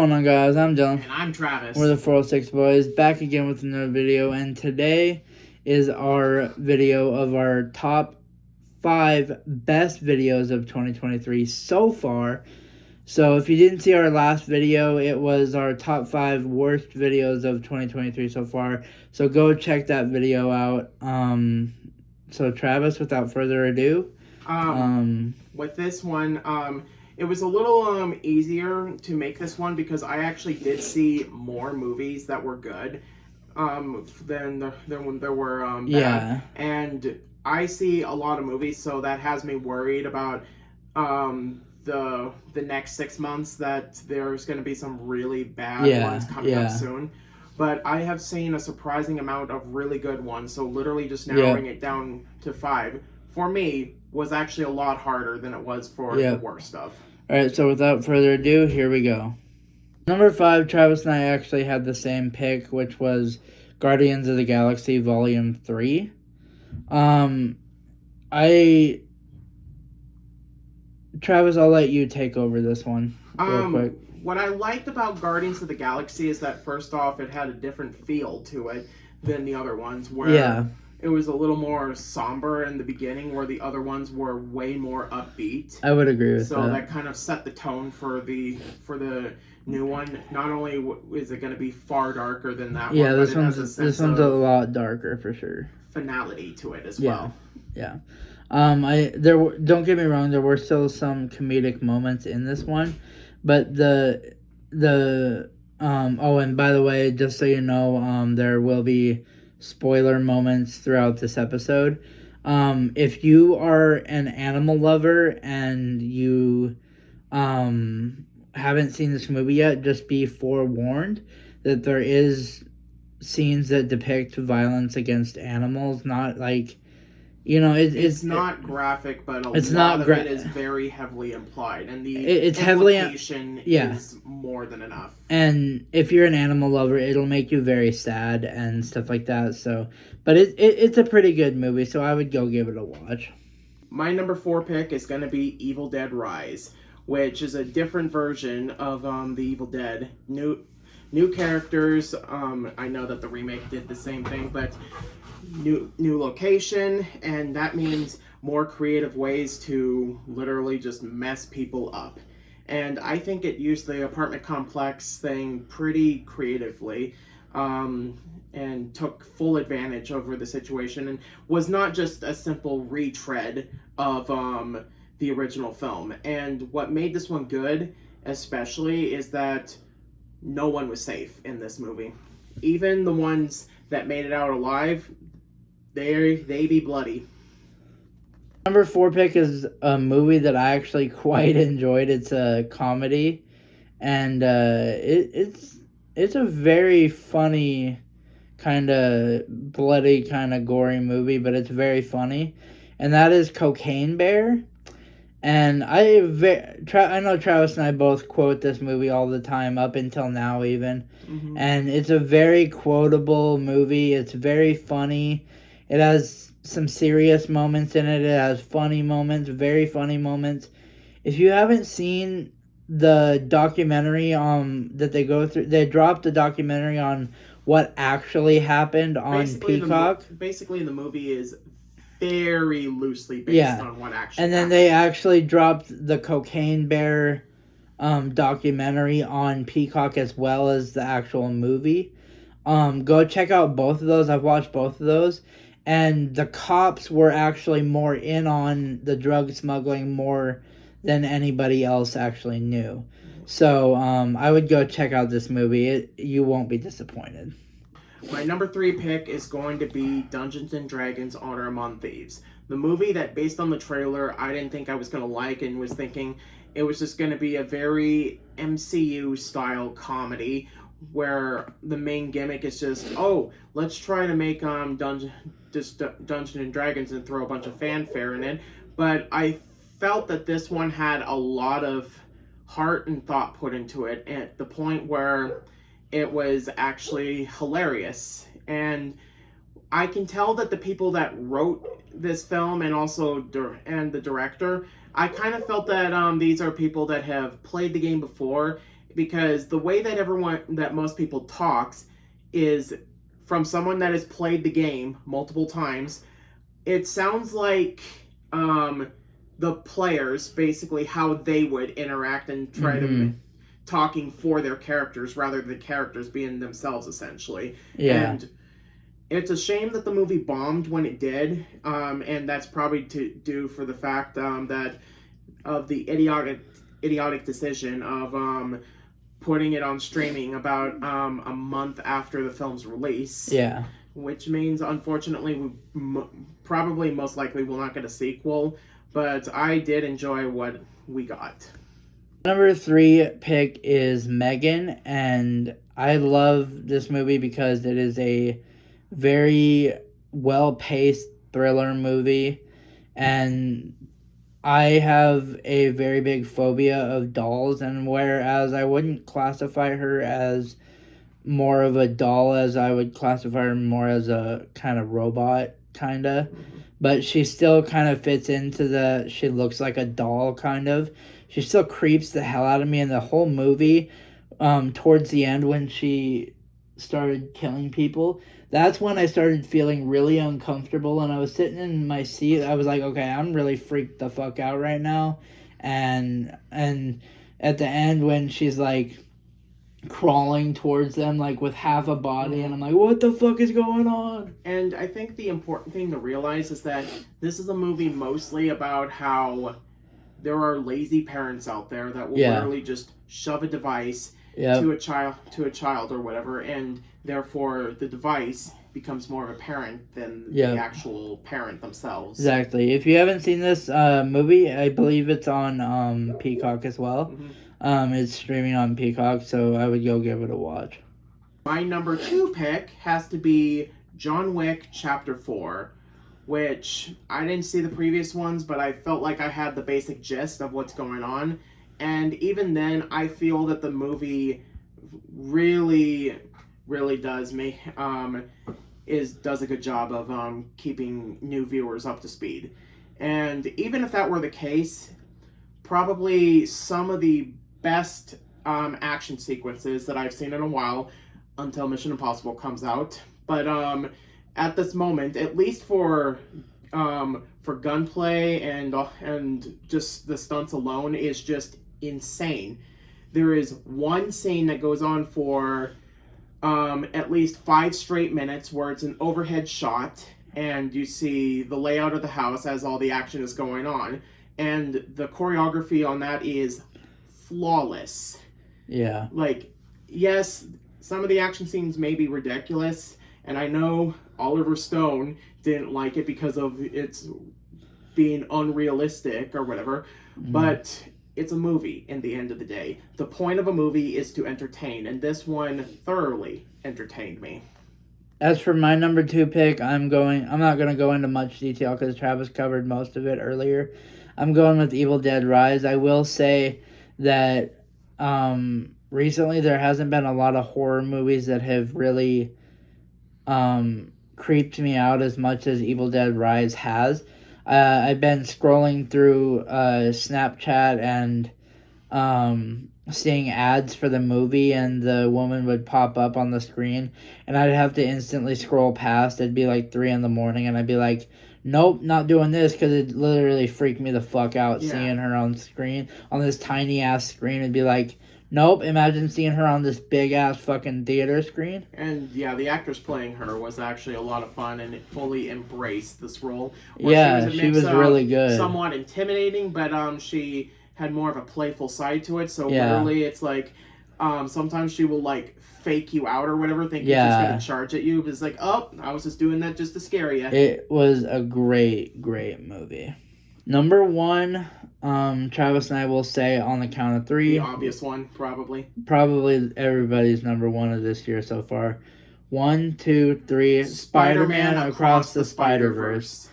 going on, guys? I'm Dylan. And I'm Travis. We're the 406 Boys, back again with another video, and today is our video of our top 5 best videos of 2023 so far. So if you didn't see our last video, it was our top 5 worst videos of 2023 so far. So go check that video out. So Travis, without further ado, with this one, it was a little easier to make this one because I actually did see more movies that were good than there were bad. Yeah. And I see a lot of movies, so that has me worried about the next 6 months that there's going to be some really bad ones coming up soon. But I have seen a surprising amount of really good ones, so literally just narrowing it down to 5 for me was actually a lot harder than it was for the worst stuff. Alright, so without further ado, here we go. Number 5, Travis and I actually had the same pick, which was Guardians of the Galaxy Volume 3. Travis, I'll let you take over this one real quick. What I liked about Guardians of the Galaxy is that, first off, it had a different feel to it than the other ones, where it was a little more somber in the beginning, where the other ones were way more upbeat. I would agree with that. So that kind of set the tone for the new one. Not only is it going to be far darker than that one, but this one's a lot darker for sure. Finality to it as well. Yeah. Don't get me wrong, there were still some comedic moments in this one, but and by the way, just so you know, there will be spoiler moments throughout this episode. If you are an animal lover and you haven't seen this movie yet, just be forewarned that there is scenes that depict violence against animals. Not like, it's not graphic, but a lot of it is very heavily implied, and the implication is more than enough. And if you're an animal lover, it'll make you very sad and stuff like that. So, but it's a pretty good movie, so I would go give it a watch. My number 4 pick is going to be Evil Dead Rise, which is a different version of the Evil Dead. New characters. I know that the remake did the same thing, but new location, and that means more creative ways to literally just mess people up. And I think it used the apartment complex thing pretty creatively, and took full advantage over the situation, and was not just a simple retread of the original film. And what made this one good, especially, is that no one was safe in this movie. Even the ones that made it out alive, they be bloody. Number 4 pick is a movie that I actually quite enjoyed. It's a comedy, and it's a very funny, kind of bloody, kind of gory movie, but it's very funny, and that is Cocaine Bear. And I know Travis and I both quote this movie all the time, up until now even. Mm-hmm. And it's a very quotable movie. It's very funny. It has some serious moments in it. It has funny moments, very funny moments. If you haven't seen the documentary that they go through, they dropped the documentary on what actually happened on Peacock. Basically, the movie is very loosely based on what actually and then happened. They actually dropped the Cocaine Bear documentary on Peacock as well as the actual movie. Go check out both of those. I've watched both of those, and the cops were actually more in on the drug smuggling more than anybody else actually knew. So I would go check out this movie. You won't be disappointed. My number 3 pick is going to be Dungeons & Dragons Honor Among Thieves. The movie that, based on the trailer, I didn't think I was going to like, and was thinking it was just going to be a very MCU-style comedy where the main gimmick is just, let's try to make Dungeons & Dragons and throw a bunch of fanfare in it. But I felt that this one had a lot of heart and thought put into it, at the point where it was actually hilarious. And I can tell that the people that wrote this film, and also the director, I kind of felt that these are people that have played the game before. because the way that most people talks is from someone that has played the game multiple times. It sounds like the players basically how they would interact and try to talking for their characters rather than the characters being themselves essentially. Yeah. And it's a shame that the movie bombed when it did, and that's probably to do for the fact that of the idiotic decision of putting it on streaming about a month after the film's release. Yeah. Which means, unfortunately, we probably most likely will not get a sequel, but I did enjoy what we got. Number 3 pick is Megan, and I love this movie because it is a very well-paced thriller movie, and I have a very big phobia of dolls, and whereas I wouldn't classify her as more of a doll as I would classify her more as a kind of robot, kind of. But she still kind of fits into she looks like a doll, kind of. She still creeps the hell out of me in the whole movie. Towards the end when she started killing people, that's when I started feeling really uncomfortable, and I was sitting in my seat. I was like, okay, I'm really freaked the fuck out right now. And at the end when she's like crawling towards them like with half a body, and I'm like, what the fuck is going on? And I think the important thing to realize is that this is a movie mostly about how there are lazy parents out there that will literally just shove a device to a child or whatever, and therefore the device becomes more of a parent than the actual parent themselves. Exactly. If you haven't seen this movie, I believe it's on Peacock as well. It's streaming on Peacock, so I would go give it a watch. My number 2 pick has to be John Wick Chapter 4, which I didn't see the previous ones, but I felt like I had the basic gist of what's going on. And even then, I feel that the movie really, really does does a good job of keeping new viewers up to speed. And even if that were the case, probably some of the best action sequences that I've seen in a while, until Mission Impossible comes out. But at this moment, at least for gunplay and just the stunts alone, is just insane. There is one scene that goes on for at least 5 straight minutes where it's an overhead shot and you see the layout of the house as all the action is going on, and the choreography on that is flawless. Yeah. Like, yes, some of the action scenes may be ridiculous, and I know Oliver Stone didn't like it because of its being unrealistic or whatever, but it's a movie in the end of the day. The point of a movie is to entertain, and this one thoroughly entertained me. As for my number 2 pick, I'm not going to go into much detail because Travis covered most of it earlier. I'm going with Evil Dead Rise. I will say that recently there hasn't been a lot of horror movies that have really creeped me out as much as Evil Dead Rise has. I've been scrolling through Snapchat and seeing ads for the movie, and the woman would pop up on the screen, and I'd have to instantly scroll past. It'd be like 3 a.m, and I'd be like, nope, not doing this, because it literally freaked me the fuck out seeing her on screen, on this tiny ass screen. It'd be like, nope, imagine seeing her on this big ass fucking theater screen. And yeah, the actress playing her was actually a lot of fun, and it fully embraced this role. Yeah, she was really good. Somewhat intimidating, but she had more of a playful side to it. So literally, it's like sometimes she will like fake you out or whatever, thinking she's gonna charge at you. But it's like, oh, I was just doing that just to scare you. It was a great, great movie. Number 1, Travis and I will say on the count of 3. The obvious one, probably. Probably everybody's number 1 of this year so far. 1, 2, 3. Spider-Man Across the Spider-Verse.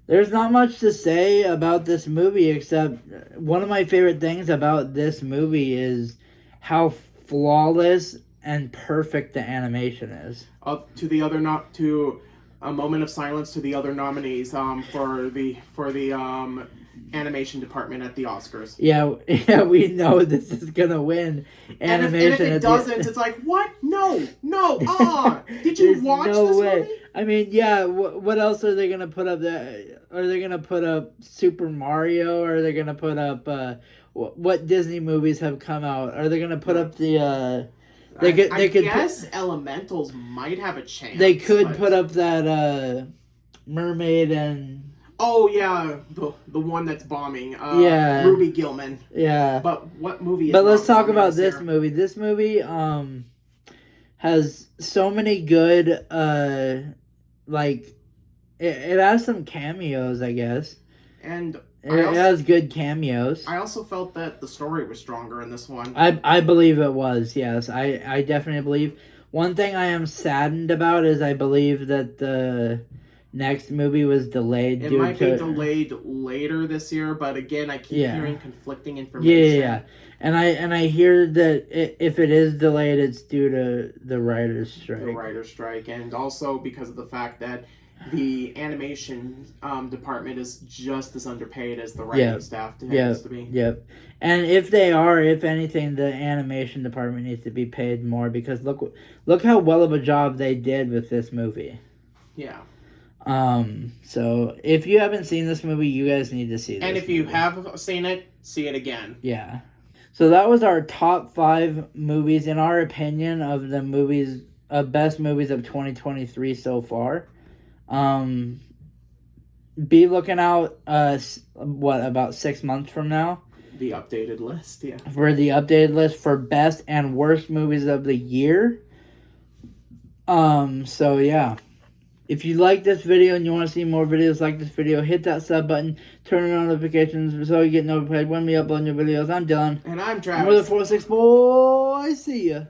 There's not much to say about this movie, except one of my favorite things about this movie is how flawless and perfect the animation is. To a moment of silence to the other nominees for the animation department at the Oscars. Yeah, we know this is gonna win animation. And if it doesn't, it's like, what? No, did you watch this movie? I mean, yeah. What else are they gonna put up? Are they gonna put up Super Mario? Or are they gonna put up what Disney movies have come out? Are they gonna put up the? I guess Elementals might have a chance. They could put up that Mermaid and. Oh yeah, the one that's bombing. Yeah, Ruby Gillman. Yeah. But what movie? But let's talk about this movie. This movie has so many good like it has some cameos, I guess. And it has good cameos. I also felt that the story was stronger in this one. I believe it was. Yes, I definitely believe. One thing I am saddened about is I believe that the next movie was delayed. It might be delayed later this year, but again, I keep hearing conflicting information. Yeah. And I hear that if it is delayed, it's due to the writer's strike. The writer's strike, and also because of the fact that the animation department is just as underpaid as the writing staff tends to be. Yep. And if anything, the animation department needs to be paid more because look how well of a job they did with this movie. Yeah. So if you haven't seen this movie, you guys need to see this. And if you have seen it, see it again. Yeah. So that was our top 5 movies, in our opinion, of the movies, best movies of 2023 so far. Be looking out, about 6 months from now? The updated list, yeah. For the updated list for best and worst movies of the year. So yeah. If you like this video and you want to see more videos like this video, hit that sub button, turn on notifications so you get notified when we upload new videos. I'm Dylan. And I'm Travis. We're the 46 Boys. See ya.